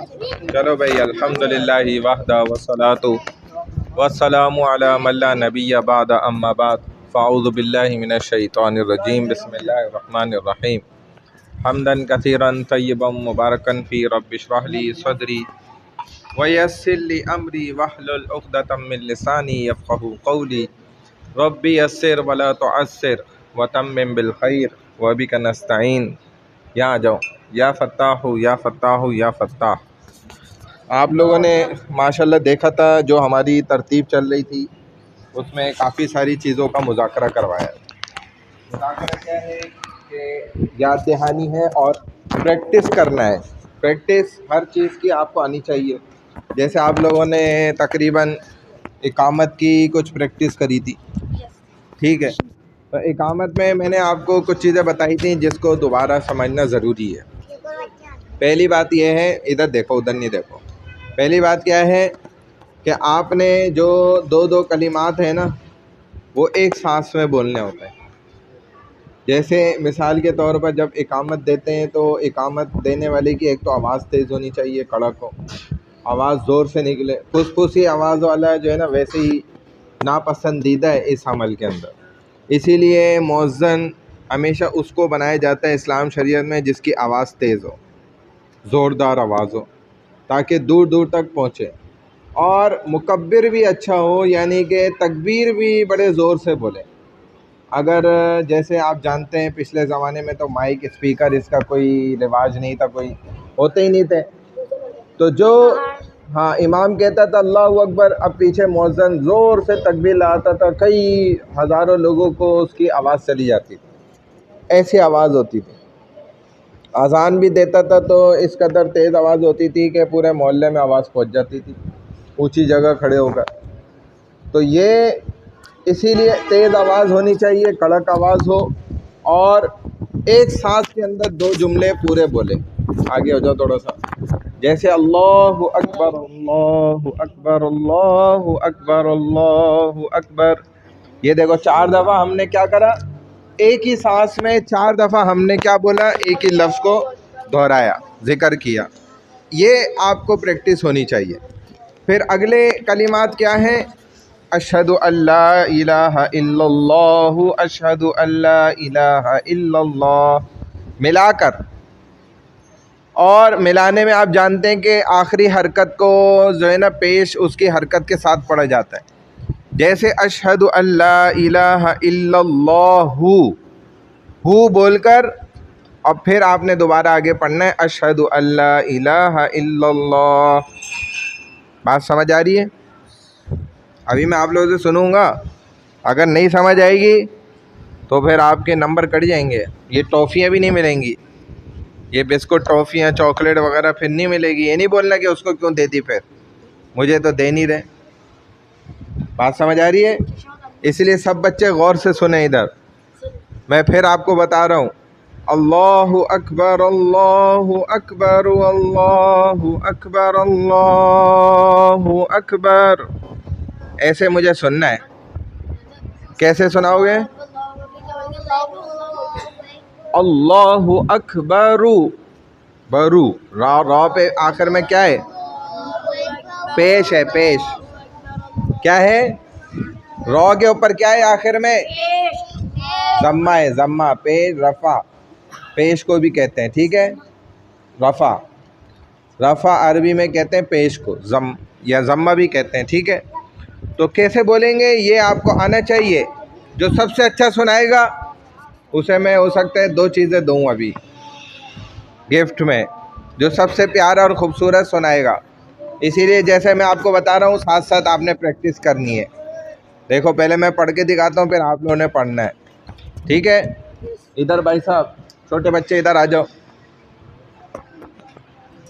चलो भाई, अल्हम्दुलिल्लाहि वहदा वस्सलातु वस्सलामु अला मन ला नबिय्य बअद अम्मा बाद फ़अऊज़ु बिल्लाहि मिनश शैतानिर रजीम बिस्मिल्लाहिर रहमानिर रहीम हम्दन कसीरन तय्यबन मुबारकन फ़ी रब्बि इश्रह ली सदरी व यस्सिर ली अमरी वहलुल उक़दतम मिन लिसानी यफ़क़हू क़ौली रब्बी यस्सिर वला तुअस्सिर व तम्मिम बिल खैर व बिका नस्तईन। यहाँ आ जाओ, या फ़त्ताहु या फ़त्ताहु या फ़त्ताह। आप लोगों ने माशाल्लाह देखा था जो हमारी तरतीब चल रही थी, उसमें काफ़ी सारी चीज़ों का मुज़ाकरा करवाया। मुज़ाकरा क्या है कि याद दहानी है और प्रैक्टिस करना है। प्रैक्टिस हर चीज़ की आपको आनी चाहिए। जैसे आप लोगों ने तकरीबन इकामत की कुछ प्रैक्टिस करी थी, ठीक है। तो इकामत में मैंने आपको कुछ चीज़ें बताई थी जिसको दोबारा समझना ज़रूरी है। पहली बात यह है, इधर देखो उधर नहीं देखो। पहली बात क्या है कि आपने जो दो दो कलिमात है ना, वो एक सांस में बोलने होते हैं। जैसे मिसाल के तौर पर जब इकामत देते हैं तो इकामत देने वाले की एक तो आवाज़ तेज़ होनी चाहिए, कड़क हो, आवाज़ ज़ोर से निकले। फुसफुसी आवाज़ वाला जो है ना, वैसे ही नापसंदीदा है इस अमल के अंदर। इसीलिए मुअज्जिन हमेशा उसको बनाया जाता है इस्लाम शरीयत में जिसकी आवाज़ तेज़ हो, ज़ोरदार आवाज़ हो, ताकि दूर दूर तक पहुँचे। और मुकब्बिर भी अच्छा हो, यानी कि तकबीर भी बड़े ज़ोर से बोले। अगर जैसे आप जानते हैं पिछले ज़माने में तो माइक स्पीकर इसका कोई रिवाज नहीं था, कोई होते ही नहीं थे। तो जो हाँ इमाम कहता था अल्लाहु अकबर, अब पीछे मुअज्जिन ज़ोर से तकबीर लगाता था, कई हज़ारों लोगों को उसकी आवाज़ चली जाती थी, ऐसी आवाज़ होती थी। अज़ान भी देता था तो इस कदर तेज़ आवाज़ होती थी कि पूरे मोहल्ले में आवाज़ पहुंच जाती थी, ऊंची जगह खड़े होकर। तो ये इसीलिए तेज़ आवाज़ होनी चाहिए, कड़क आवाज़ हो, और एक सांस के अंदर दो जुमले पूरे बोले। आगे हो जाओ थोड़ा सा। जैसे अल्लाहु अकबर अल्लाहु अकबर अल्लाहु अकबर अल्लाहु अकबर। ये देखो 4 दफ़ा हमने क्या करा, एक ही सांस में 4 दफ़ा हमने क्या बोला, एक ही लफ्ज़ को दोहराया, ज़िक्र किया। ये आपको प्रैक्टिस होनी चाहिए। फिर अगले कलिमात क्या हैं, अशहदु अल्ला इलाहा इल्लल्लाहु अशहदु अल्ला इलाहा इल्लल्लाह मिलाकर। और मिलाने में आप जानते हैं कि आखिरी हरकत को जो है ना पेश उसकी हरकत के साथ पढ़ा जाता है। जैसे अशहदु अल्ला इलाहा इल्लल्लाहु, हु बोलकर और फिर आपने दोबारा आगे पढ़ना है अशहदु अल्ला इलाहा इल्लल्लाह। बात समझ आ रही है? अभी मैं आप लोगों से सुनूंगा, अगर नहीं समझ आएगी तो फिर आपके नंबर कट जाएंगे। ये टॉफ़ियाँ भी नहीं मिलेंगी, ये बिस्कुट टॉफ़ियाँ चॉकलेट वगैरह फिर नहीं मिलेगी। ये नहीं बोलना कि उसको क्यों दे दी, फिर मुझे तो दे नहीं रहे। बात समझ आ रही है? इसलिए सब बच्चे गौर से सुने। इधर मैं फिर आपको बता रहा हूँ, अल्लाहु अकबर अल्लाहु अकबर अल्लाहु अकबर अल्लाहु अकबर। ऐसे मुझे सुनना है। कैसे सुनाओगे? अल्लाहु अकबरू, बरू, रा पे आखिर में क्या है, पेश है, पेश क्या है, रॉ के ऊपर क्या है आखिर में, जम्मा है, जम्मा, पेश, रफ़ा, पेश को भी कहते हैं, ठीक है। रफ़ा, रफ़ा अरबी में कहते हैं पेश को, जम या जम्मा भी कहते हैं, ठीक है। तो कैसे बोलेंगे ये आपको आना चाहिए। जो सबसे अच्छा सुनाएगा उसे मैं हो सकता है 2 चीज़ें दूँ अभी गिफ्ट में, जो सबसे प्यारा और ख़ूबसूरत सुनाएगा। इसीलिए जैसे मैं आपको बता रहा हूँ साथ साथ आपने प्रैक्टिस करनी है। देखो पहले मैं पढ़ के दिखाता हूँ, फिर आप लोगों ने पढ़ना है, ठीक है। इधर भाई साहब, छोटे बच्चे इधर आ जाओ।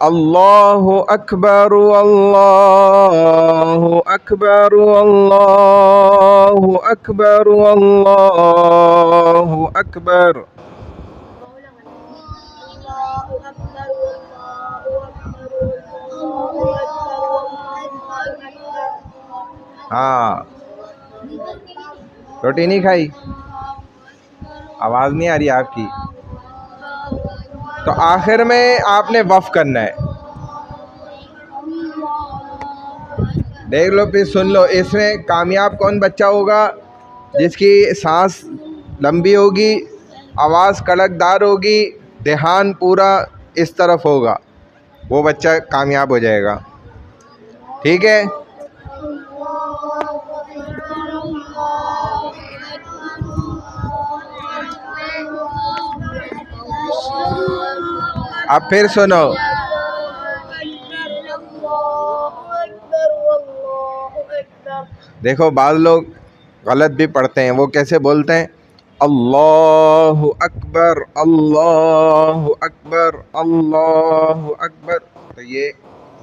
अल्लाहु अकबर अल्लाहु अकबर अल्लाहु अकबर अल्लाहु अकबर। हाँ, रोटी नहीं खाई, आवाज़ नहीं आ रही आपकी। तो आखिर में आपने वफ़ करना है। देख लो फिर सुन लो, इसमें कामयाब कौन बच्चा होगा? जिसकी सांस लंबी होगी, आवाज़ कड़कदार होगी, ध्यान पूरा इस तरफ होगा, वो बच्चा कामयाब हो जाएगा। ठीक है। अब फिर सुनो, देखो बाद लोग गलत भी पढ़ते हैं। वो कैसे बोलते हैं? अल्लाहु अकबर, अल्लाहु अकबर, अल्लाहु अकबर। तो ये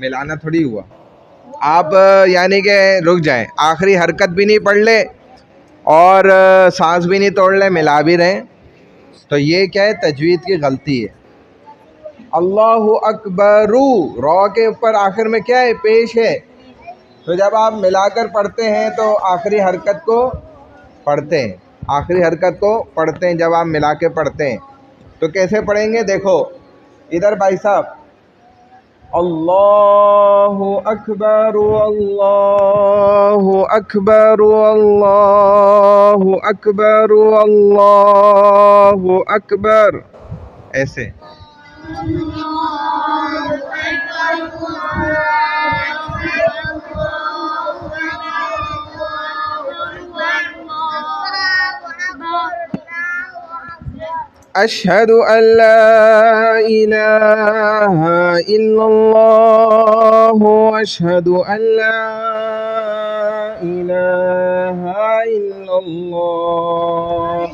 मिलाना थोड़ी हुआ। आप यानी कि रुक जाएं, आखिरी हरकत भी नहीं पढ़ ले और सांस भी नहीं तोड़ ले, मिला भी रहें, तो ये क्या है? तजवीद की गलती है। अल्लाहु अकबरू, रॉ के ऊपर आखिर में क्या है? पेश है। तो जब आप मिलाकर पढ़ते हैं तो आखिरी हरकत को पढ़ते हैं, आखिरी हरकत को पढ़ते हैं। जब आप मिला के पढ़ते हैं तो कैसे पढ़ेंगे? देखो इधर भाई साहब, अल्लाहु अकबर, अल्लाहु अकबर, अल्लाहु अकबर, अल्लाहु अकबर, ऐसे। अशहदु अल्ला इलाहा इल्लल्लाह, अशहदु अल्ला इलाहा इल्लल्लाह।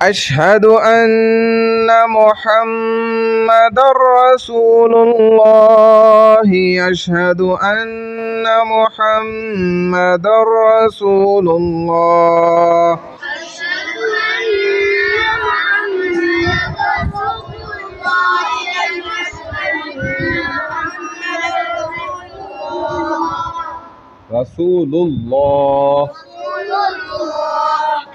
अशहदु अन्ना मुहम्मदर रसूलुल्लाह, अशहदु अन्ना मुहम्मदर रसूलुल्लाह। रसूलुल्लाह।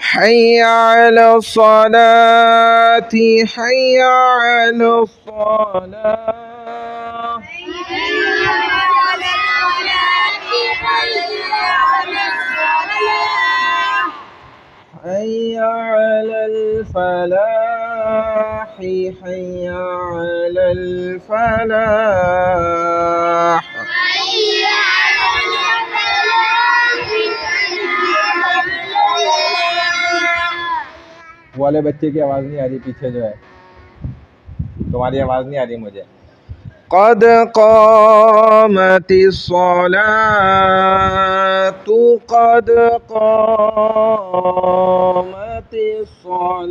हय्या अला सलाती, हय्या अला सलाह, हय्या अलल फलाह, हय्या अलल फलाह। वाले बच्चे की आवाज़ नहीं आ रही, पीछे जो है तुम्हारी आवाज़ नहीं आ रही मुझे। क़द क़ामतिस सलातु, क़द क़ामतिस सलाह,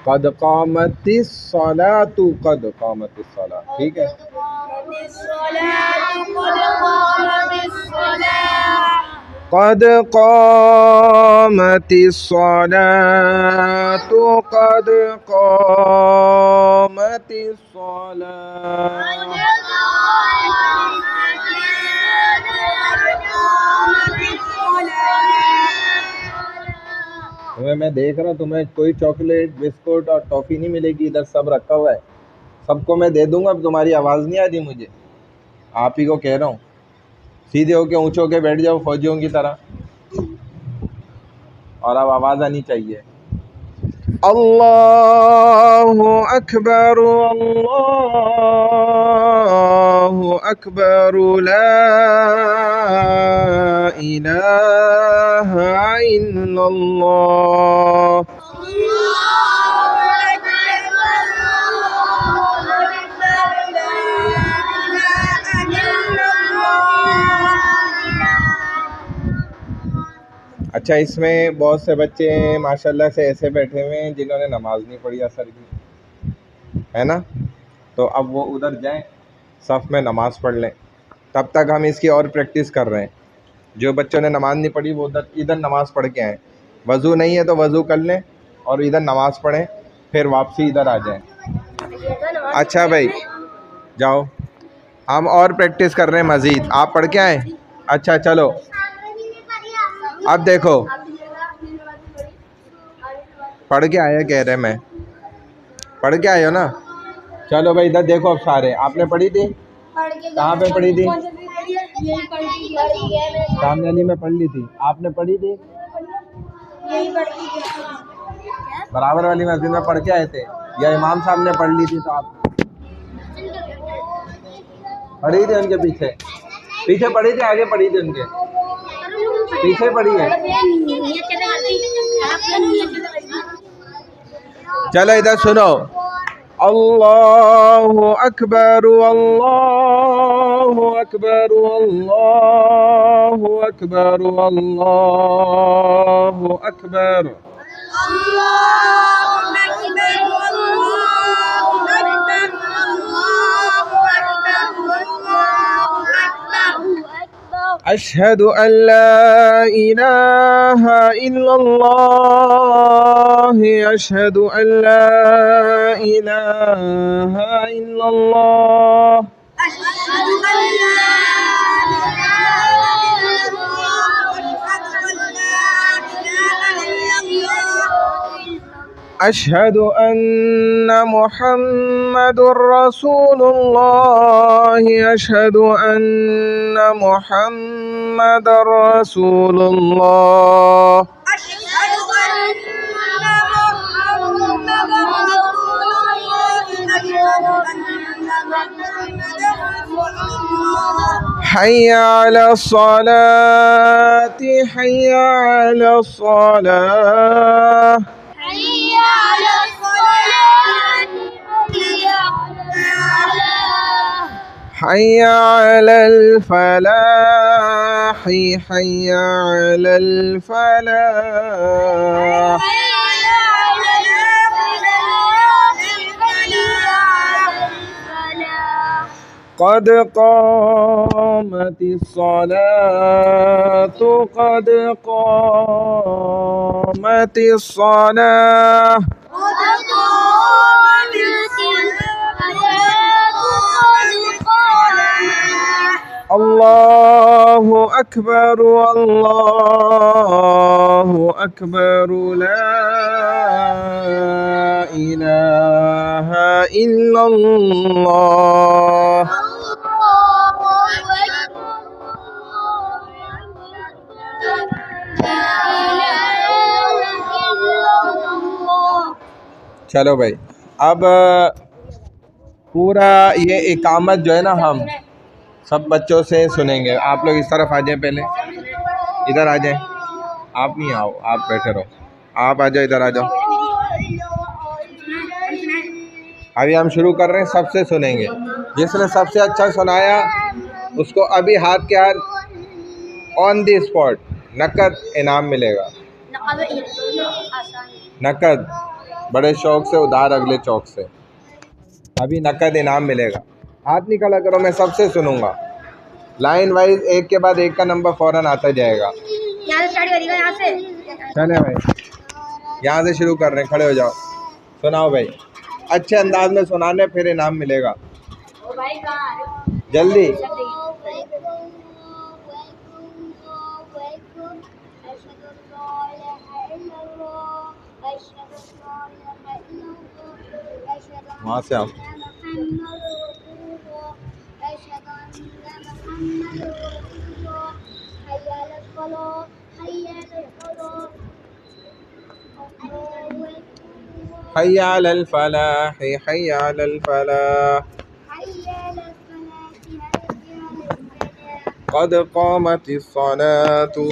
क़द क़ामतिस सलातु, क़द क़ामतिस सलाह। ठीक है। क़द क़ामतिस सलातु, क़द क़ामतिस सलाह। तुम्हें मैं देख रहा हूँ, तुम्हें कोई चॉकलेट, बिस्कुट और टॉफ़ी नहीं मिलेगी। इधर सब रखा हुआ है, सबको मैं दे दूंगा। अब तुम्हारी आवाज़ नहीं आ रही मुझे, आप ही को कह रहा हूँ। सीधे होके ऊँचे होके बैठ जाओ फौजियों की तरह, और अब आवाज़ आनी चाहिए। अल्लाहु अकबर, अल्लाहु अकबर, ला इलाहा इल्लल्लाह। अच्छा, इसमें बहुत से बच्चे माशाल्लाह से ऐसे बैठे हुए हैं जिन्होंने नमाज नहीं पढ़ी असर की, है ना? तो अब वो उधर जाएं, सफ़ में नमाज़ पढ़ लें। तब तक हम इसकी और प्रैक्टिस कर रहे हैं। जो बच्चों ने नमाज़ नहीं पढ़ी वो इधर नमाज़ पढ़ के आएँ। वज़ू नहीं है तो वज़ू कर लें और इधर नमाज़ पढ़ें, फिर वापसी इधर आ जाएं। अच्छा भाई, जाओ। हम और प्रैक्टिस कर रहे हैं मज़ीद। आप पढ़ के आए? अच्छा चलो, अब देखो, पढ़ के आया कह रहे, मैं पढ़ के आए हो ना? चलो भाई इधर देखो, अब सारे आपने पढ़ी थी? कहाँ पे पढ़ी थी? सामने वाली में पढ़ ली थी। आपने पढ़ी थी? बराबर वाली मस्जिद में पढ़ के आए थे, या इमाम साहब ने पढ़ ली थी? तो आप पढ़ी थी उनके पीछे? पीछे पढ़ी थी, आगे पढ़ी थी उनके? पीछे पढ़ी है। चलो इधर सुनो, अल्लाहु अकबर, अल्लाहु अकबर, अल्लाहु अकबर, अल्लाहु अकबर। अशहदु अल्ला इलाहा इल्लल्लाह, अशहदु अल्ला इलाहा इल्लल्लाह। अशहदु अन्ना मुहम्मदुर रसूलुल्लाह, अशहदु अन्ना मुहम्मदुर रसूलुल्लाह। हय्या अला सलाती, हय्या अला सलाह, हय्या अलल फलाह, हय्या अलल फलाह। क़द क़ामतिस सलातु, क़द क़ामतिस सलाह। अल्लाहु अकबर, अल्लाहु अकबर, ला इलाहा इल्लल्लाह। चलो भाई, अब पूरा ये इकामत जो है ना, हम सब बच्चों से सुनेंगे। आप लोग इस तरफ आ जाए, पहले इधर आ जाए। आप नहीं आओ, आप बैठे रहो। आप आ जाओ, इधर आ जाओ। अभी हम शुरू कर रहे हैं, सबसे सुनेंगे। जिसने सबसे अच्छा सुनाया उसको अभी हाथ के हाथ ऑन दी स्पॉट नकद इनाम मिलेगा। नकद, बड़े शौक से, उधार अगले चौक से। अभी नकद इनाम मिलेगा। हाथ निकाला करो, मैं सबसे सुनूंगा। लाइन वाइज एक के बाद एक का नंबर फौरन आता जाएगा। यहाँ से स्टार्ट करिएगा, यहाँ से। चले भाई, यहाँ से शुरू कर रहे हैं। खड़े हो जाओ, सुनाओ भाई। अच्छे अंदाज में सुनाने, फिर इनाम मिलेगा। जल्दी। वहाँ से आओ। हय्या अलल फलाह, हय्या अलल फलाह, क़द क़ामतिस सलातु।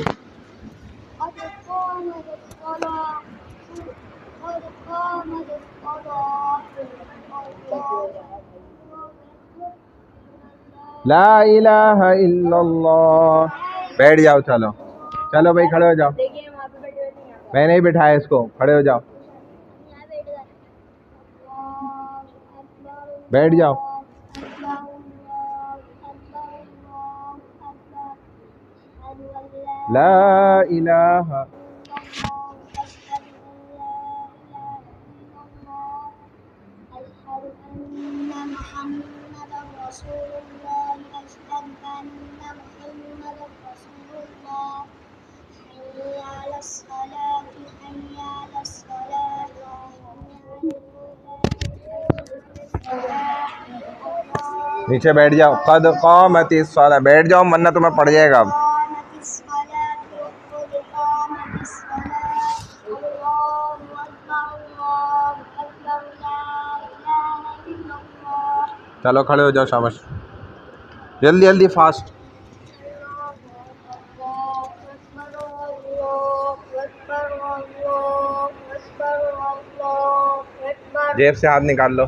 ला इलाहा इल्लल्लाह। बैठ जाओ, चलो चलो भाई, खड़े हो जाओ। मैंने ही बिठाया इसको, खड़े हो जाओ, बैठ जाओ। ला इलाहा, नीचे बैठ जाओ। कद क़ामतिस सलाह, बैठ जाओ वरना तुम्हें पड़ जाएगा अब। चलो खड़े हो जाओ, शाबाश, जल्दी जल्दी फास्ट। जेब से हाथ निकाल लो।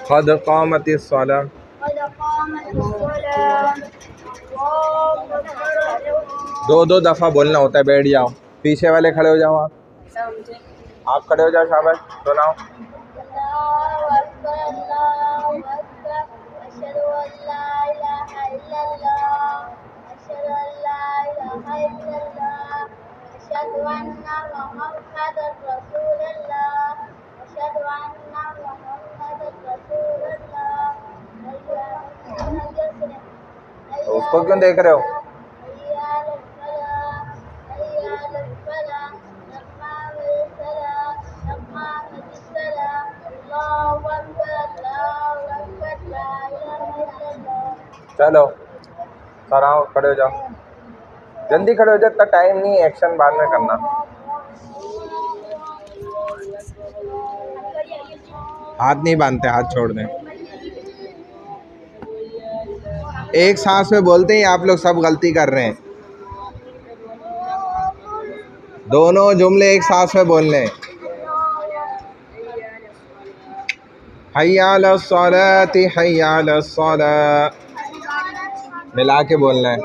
क़द क़ामतिस सलाह। दो दो दफ़ा बोलना होता है। बैठ जाओ, पीछे वाले खड़े हो जाओ। आप खड़े हो जाओ, शाबाश, सुनाओ। तो उसको क्यों देख रहे हो? चलो कराओ, खड़े हो जाओ, जल्दी खड़े हो जाओ, इतना टाइम नहीं, एक्शन बाद में करना। हाथ नहीं बांधते, हाथ छोड़ दें। एक सांस में बोलते ही आप लोग सब गलती कर रहे हैं। दोनों जुमले एक सांस में बोलने। हय्या अलस सलाती हय्या अलस सलाह, मिला के बोलना है।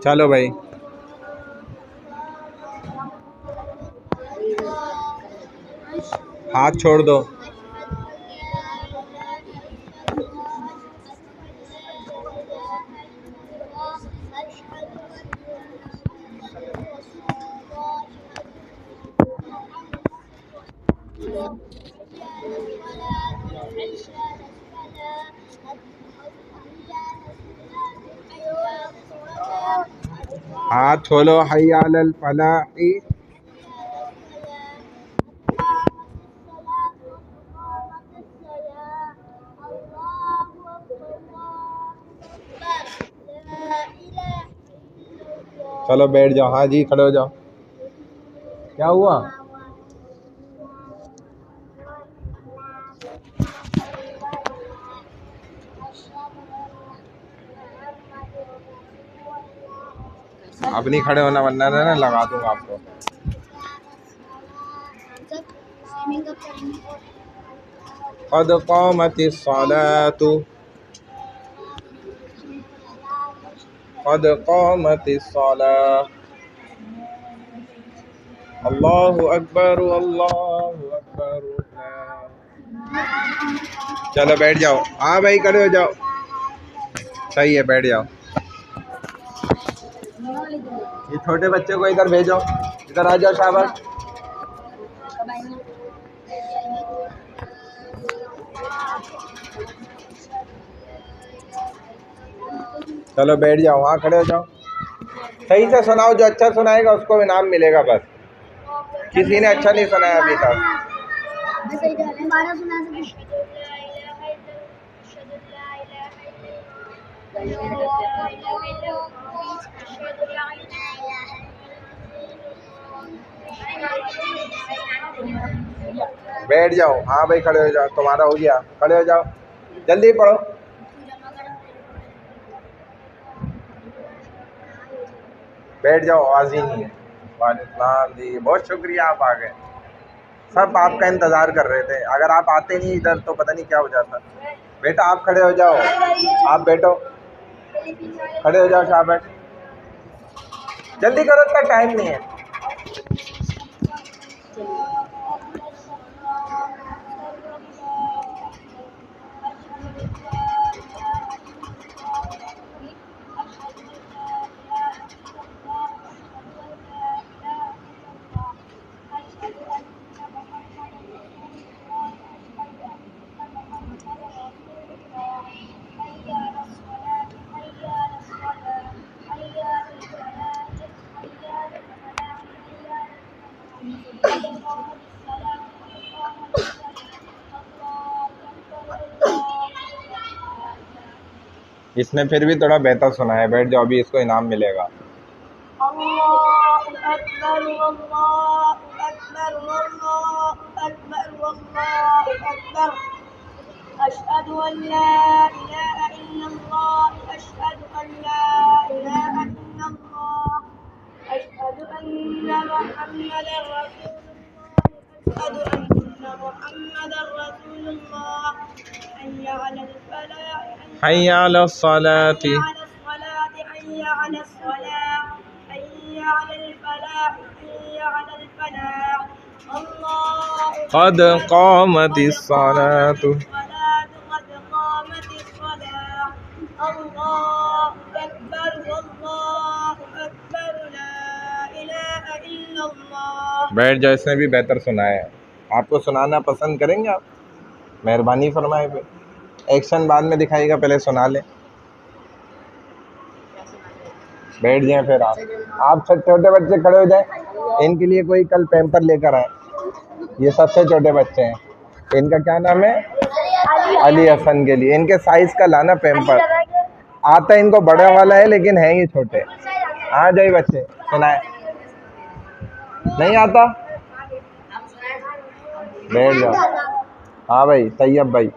चलो भाई, हाथ छोड़ दो। हाथ खोलो। हय्या अलल फलाही। चलो बैठ जाओ। हाँ जी, खड़े हो जाओ। क्या हुआ? अब नहीं खड़े होना वरना ना लगा दूंगा आपको। क़द क़ामतिस सलातु, क़द क़ामतिस सलाह। अल्लाहु अकबर, अल्लाहु अकबर। चलो बैठ जाओ। हाँ भाई, खड़े हो जाओ। सही है, बैठ जाओ। ये छोटे बच्चे को इधर भेजो, इधर आ जाओ, शाबाश। चलो बैठ जाओ। हाँ खड़े हो जाओ। सही से सुनाओ, जो अच्छा सुनाएगा उसको इनाम मिलेगा। बस किसी ने अच्छा नहीं सुनाया अभी तक। बैठ जाओ। हाँ भाई, खड़े हो जाओ, तुम्हारा हो गया, खड़े हो जाओ, जल्दी पढ़ो। बैठ जाओ, आवाज़ ही नहीं है। वालेकुम जी, बहुत शुक्रिया, आप आ गए। सब आपका इंतज़ार कर रहे थे। अगर आप आते नहीं इधर तो पता नहीं क्या हो जाता। बेटा आप खड़े हो जाओ, आप बैठो, खड़े हो जाओ, शाबाश, जल्दी करो, इसका टाइम नहीं है। इसने फिर भी थोड़ा बेहतर सुना है। बैठ जाओ, अभी इसको इनाम मिलेगा। अल्लाहु अकबर, अल्लाहु अकबर, अल्लाहु अकबर, अल्लाहु अकबर। अशहदु अन ला इलाहा इल्लल्लाह, अशहदु अन ला इलाहा इल्लल्लाह, अशहदु अन्ना मुहम्मदर रसूलुल्लाह, अशहदु अन्ना मुहम्मदर रसूलुल्लाह। हय्या अलल फलाह, हय्या अलस सलाती, حي على الصلاة، حي على الفلاح، حي على الفلاح. الله قد قامت الصلاة، الصلاة، قد قامت الصلاة. الله أكبر، الله أكبر، لا إله إلا الله. बैठ जाओ, इसने भी बेहतर सुना है। आपको सुनाना पसंद करेंगे आप? मेहरबानी फरमाए। पे एक्शन बाद में दिखाइएगा, पहले सुना लें। बैठ जाएं फिर आप छोटे बच्चे खड़े हो जाएं। इनके लिए कोई कल पैम्पर लेकर आए। ये सबसे छोटे बच्चे हैं। इनका क्या नाम है? अली हसन। के लिए इनके साइज का लाना पैम्पर। आता इनको बड़ा वाला है लेकिन है ये छोटे। आ जाइए बच्चे, सुनाए। नहीं आता? बैठ जाओ। हाँ भाई, तैयब भाई।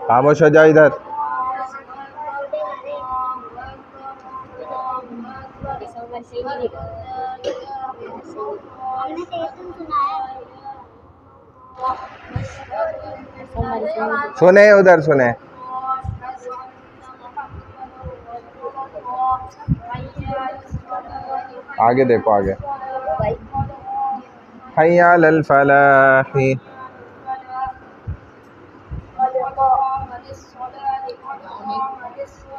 खामोश हो जाओ इधर। सुने उधर, सुने। आगे देखो, आगे। हय्या अलल फलाही,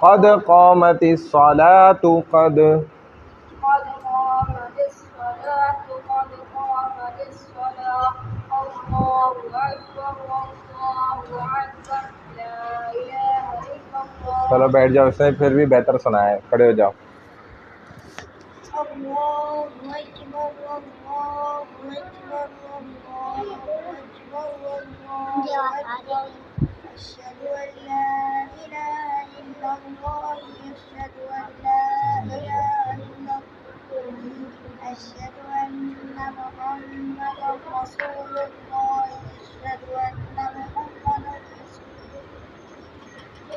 قد قامت الصلاة، قد चलो बैठ जाओ। इसने फिर भी बेहतर सुना है। खड़े हो जाओ। أشهد أن لا إله إلا الله، أشهد أن لا إله إلا الله، أشهد أن محمدا رسول الله، أشهد أن محمدا رسول الله.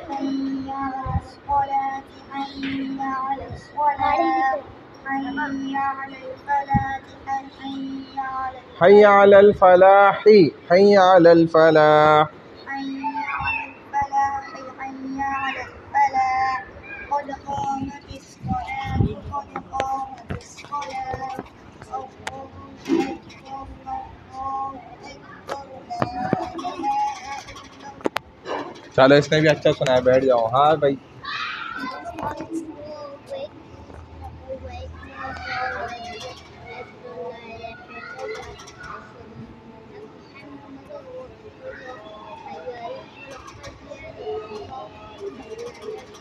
حي على الصلاة، حي على الصلاة، حي على الفلاح، حي على الفلاح، حي على الفلاح. قد قامت الصلاة، قد قامت الصلاة. الله أكبر، الله أكبر، لا إله إلا الله. चलो, इसने भी अच्छा सुना है। बैठ जाओ। हाँ भाई।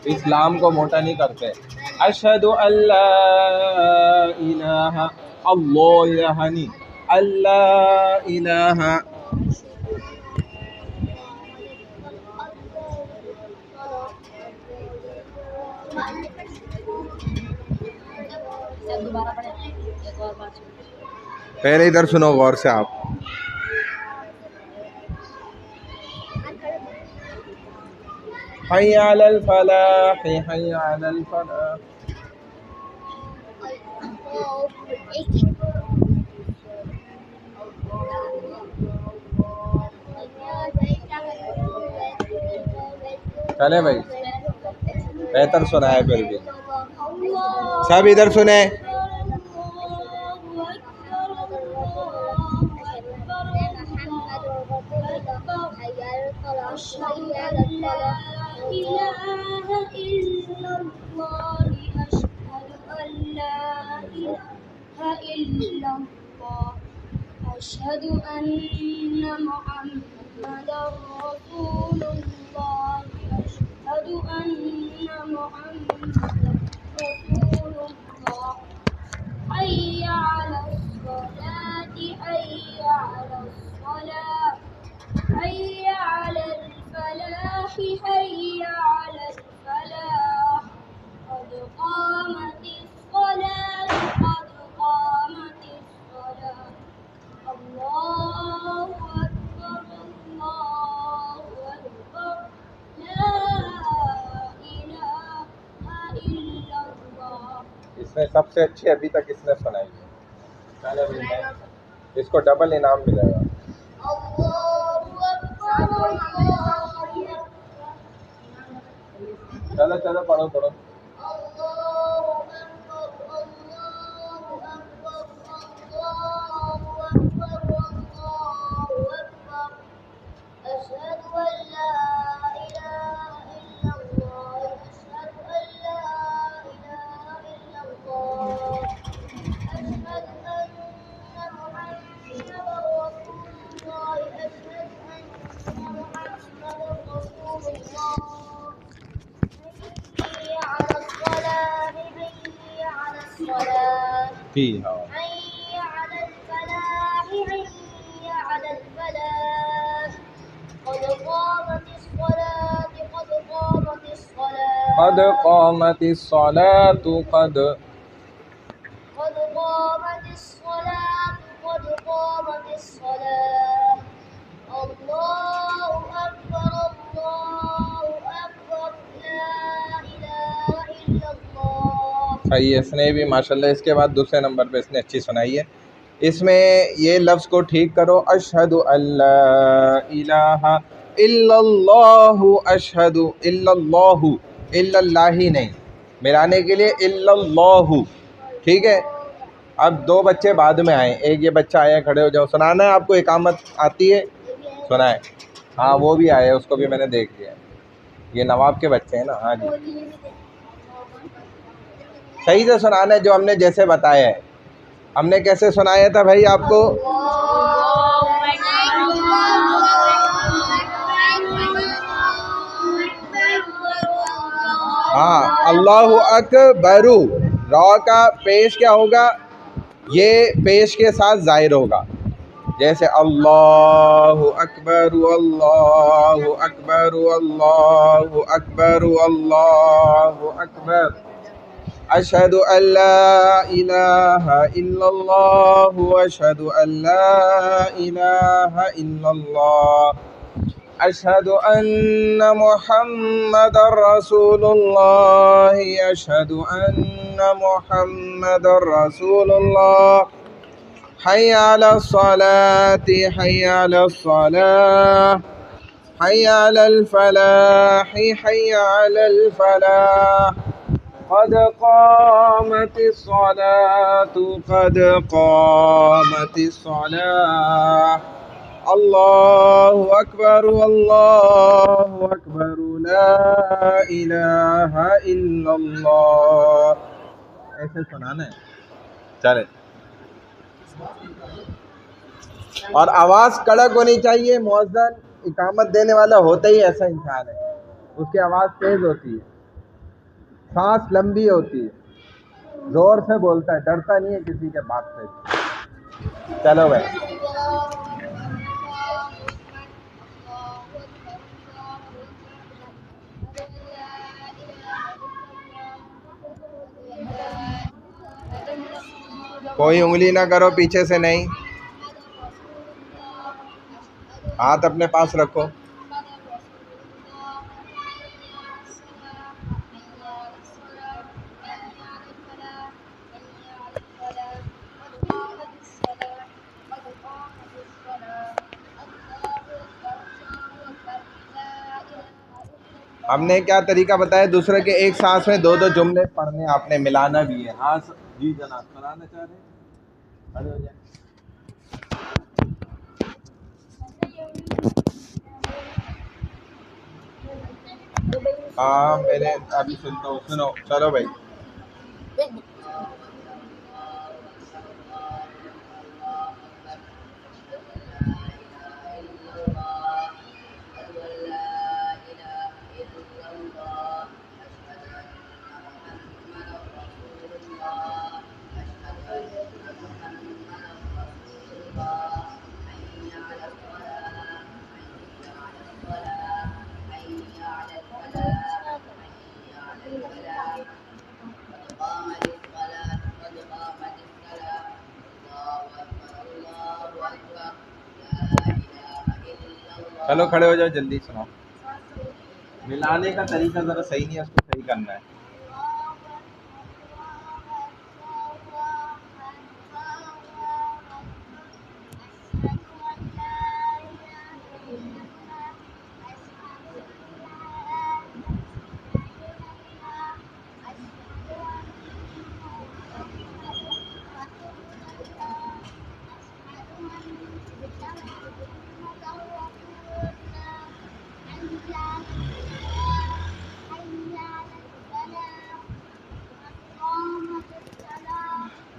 इस्लाम को मोटा नहीं करते। अशहदु अल्ला इलाहा, अल्लाह इलाहा नहीं, अल्लाह इलाहा। पहले इधर सुनो गौर से आप। हय्या अलल फलाह, हय्या अलल फलाह। चले भाई, बेहतर सुना है फिर भी। सब इधर सुने। أشهد أن محمدا رسول الله أشهد أن محمدا رسول الله حي على الصلاة حي على الصلاة حي على الفلاح حي على الفلاح قد قامت الصلاة قد قامت الصلاة الله أكبر الله أكبر لا إله إلا الله। इसमें सबसे अच्छी अभी तक इसने सुनाई है। चलो भाई, इसको डबल इनाम मिलेगा। चलो चलो पढ़ो पढ़ो। أشهد أن لا إله إلا الله أشهد أن لا إله إلا الله أشهد أن محمدا رسول الله أشهد أن محمدا رسول الله حي على الصلاة حي على الصلاة فيها حي على الفلاح حي على الفلاح قد قامت الصلاة قد قامت الصلاة قد قامت الصلاة قد قد قامت الصلاة قد قامت الصلاة الله أكبر لا إله إلا الله। सही है, इसने भी माशाल्लाह। इसके बाद दूसरे नंबर पे इसने अच्छी सुनाई है। इसमें ये लफ्ज़ को ठीक करो, अशहदु अल्ला इलाहा इल्लल्लाहु अशहदु इल्लल्लाहु, इल्लल्लाही नहीं, मिलाने के लिए इल्लल्लाहु, ठीक है। अब दो बच्चे बाद में आए, एक ये बच्चा आया, खड़े हो जाओ। सुनाना है आपको, इकामत आती है? सुनाए। हाँ वो भी आया, उसको भी मैंने देख लिया। ये नवाब के बच्चे हैं ना। हाँ जी, सही से सुनाना है जो हमने जैसे बताया है। हमने कैसे सुनाया था भाई आपको? हाँ, अल्लाहु अकबरु, रॉ का पेश क्या होगा? ये पेश के साथ जाहिर होगा, जैसे अल्लाहु अकबरु अल्लाहु अकबरु अल्लाहु अकबरु अल्लाहु अकबर। अशहदु अल्ला इलाहा इल्लल्लाहु अशहदु अल्ला इलाहा इल्लल्लाह अशहदु अन्ना मुहम्मदर रसूलुल्लाह अशहदु अन्ना मुहम्मदर रसूलुल्लाह हय्या अलस सलाति हय्या अलस सलाह हय्या अलल फलाह हय्या अलल फलाह क़द क़ामतिस सलातु क़द क़ामतिस सलाह अल्लाहु अकबर ला इलाहा इल्लल्लाह। ऐसे सुनाना है। चले, और आवाज़ कड़क होनी चाहिए। मुअज्जिन इकामत देने वाला होता ही ऐसा इंसान है, उसकी आवाज़ तेज़ होती है, सांस लंबी होती है, ज़ोर से बोलता है, डरता नहीं है किसी के बात से। चलो भाई, कोई उंगली ना करो पीछे से, नहीं, हाथ अपने पास रखो। हमने क्या तरीका बताया, दूसरे के एक सांस में दो दो जुमले पढ़ने, आपने मिलाना भी है। हाँ जी जनाब, सुनाना चाह रहे हैं, खड़े हो जाए। हाँ मैंने अभी सुनता हूँ, सुनो चलो भाई। चलो खड़े हो जाओ, जल्दी सुनाओ। मिलाने का तरीका जरा सही नहीं है, उसको सही करना है।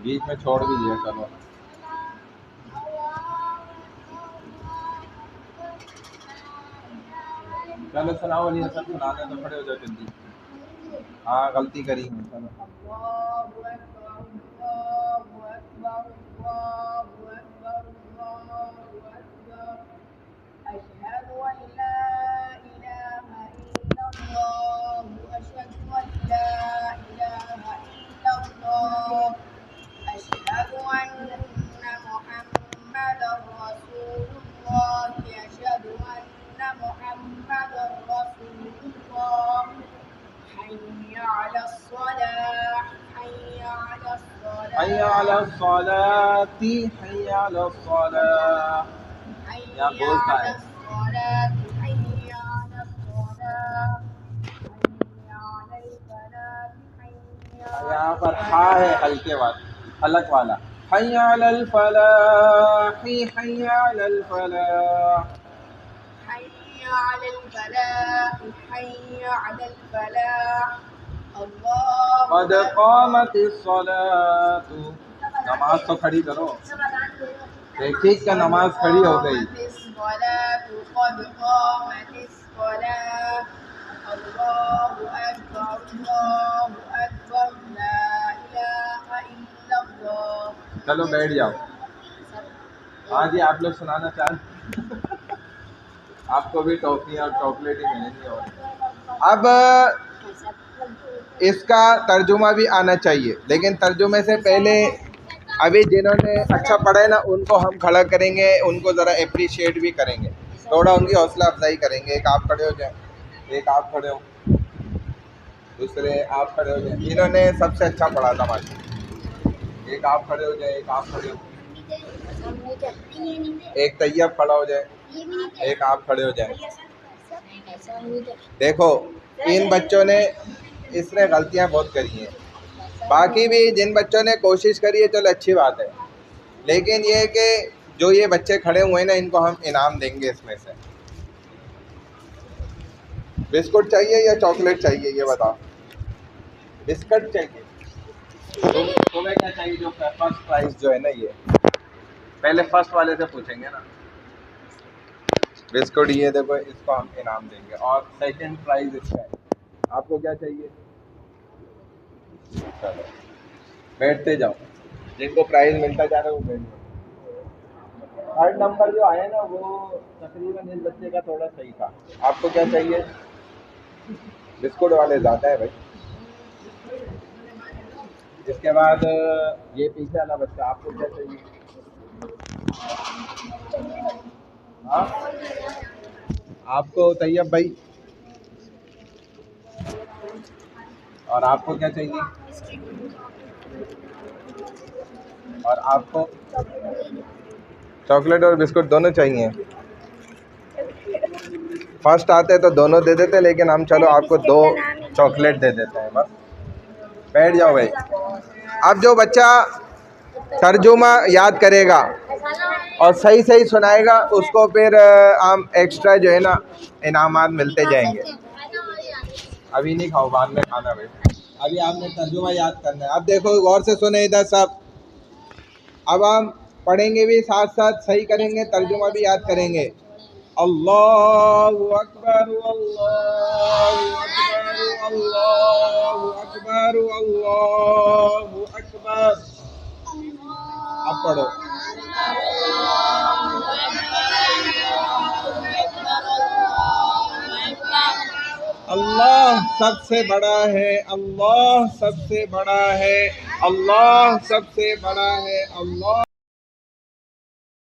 बीच में छोड़ भी दिया, चलो चलो सुनाओ, अली हसन सुनाने तो खड़े हो जाओ जल्दी। हाँ गलती करी है, चलो। أشهد أن محمدا رسول الله أشهد أن محمدا رسول الله حي على الصلاة حي على الصلاة حي على الصلاة حي على الصلاة حي या बोलता على है। الصلاة حي على الصلاة حي على الفلاح حي على यहाँ पर हा है हल्के वाला, हलक वाला। हय अलल फलाह हय अलल फलाह। حي على الفلاح حي على الفلاح الله قد قامतिस सलात। नमाज तो खड़ी करो। ठीक का नमाज खड़ी हो गई। قد قامت الصلاة الله أكبر الله أكبر لا إله إلا الله। चलो बैठ जाओ। हाँ जी, आप लोग सुनाना चाहें। आपको भी टॉफी और चॉकलेट ही मिलेंगी। और अब इसका तर्जुमा भी आना चाहिए, लेकिन तर्जुमे से पहले अभी जिन्होंने अच्छा पढ़ा है ना, उनको हम खड़ा करेंगे, उनको ज़रा अप्रिशिएट भी करेंगे, थोड़ा उनकी हौसला अफजाई करेंगे। एक आप खड़े हो जाए, एक आप खड़े हो, दूसरे आप खड़े हो जाए। इन्होंने सबसे अच्छा पढ़ा था माशाल्लाह। एक आप खड़े हो जाए, एक आप खड़े हो, एक तैयब खड़ा हो जाए, एक आप खड़े हो जाए। देखो इन बच्चों ने, इसने गलतियां बहुत करी हैं, बाकी भी जिन बच्चों ने कोशिश करी है चलो अच्छी बात है, लेकिन ये कि जो ये बच्चे खड़े हुए हैं ना, इनको हम इनाम देंगे। इसमें से बिस्कुट चाहिए या चॉकलेट चाहिए, ये बताओ। बिस्कुट चाहिए। तुम्हें क्या चाहिए? जो फर्स्ट प्राइज जो है ना, ये पहले फर्स्ट वाले से पूछेंगे ना। बिस्कुट ये देखो, इसको हम इनाम देंगे, और सेकंड प्राइज इसका है। आपको क्या चाहिए? चलो बैठते जाओ, जिनको प्राइज मिलता जा रहा है वो बैठ जाओ। थर्ड नंबर जो आया ना, वो तकरीबन इस बच्चे का थोड़ा सही था। आपको क्या चाहिए? बिस्कुट वाले ज़्यादा है भाई। इसके बाद ये पीछे वाला बच्चा, आपको क्या चाहिए? हाँ आपको तैयब भाई, और आपको क्या चाहिए? और आपको चॉकलेट और बिस्कुट दोनों चाहिए। फर्स्ट आते तो दोनों दे देते, लेकिन हम चलो आपको 2 चॉकलेट दे देते हैं। बस बैठ जाओ भाई। अब जो बच्चा तर्जुमा याद करेगा और सही सही सुनाएगा उसको फिर हम एक्स्ट्रा जो है ना इनामात मिलते जाएंगे। अभी नहीं खाओ, बाद में खाना भाई। अभी आपने तर्जुमा याद करना है। अब देखो गौर से सुने इधर सब। अब हम पढ़ेंगे भी साथ साथ, सही करेंगे, तर्जुमा भी याद करेंगे। अल्लाहु अकबर अल्लाहु अकबर अल्लाहु अकबर अल्लाहु अकबर। अब पढ़ो। अल्लाह सबसे बड़ा है, अल्लाह सबसे बड़ा है, अल्लाह सबसे बड़ा है, अल्लाह।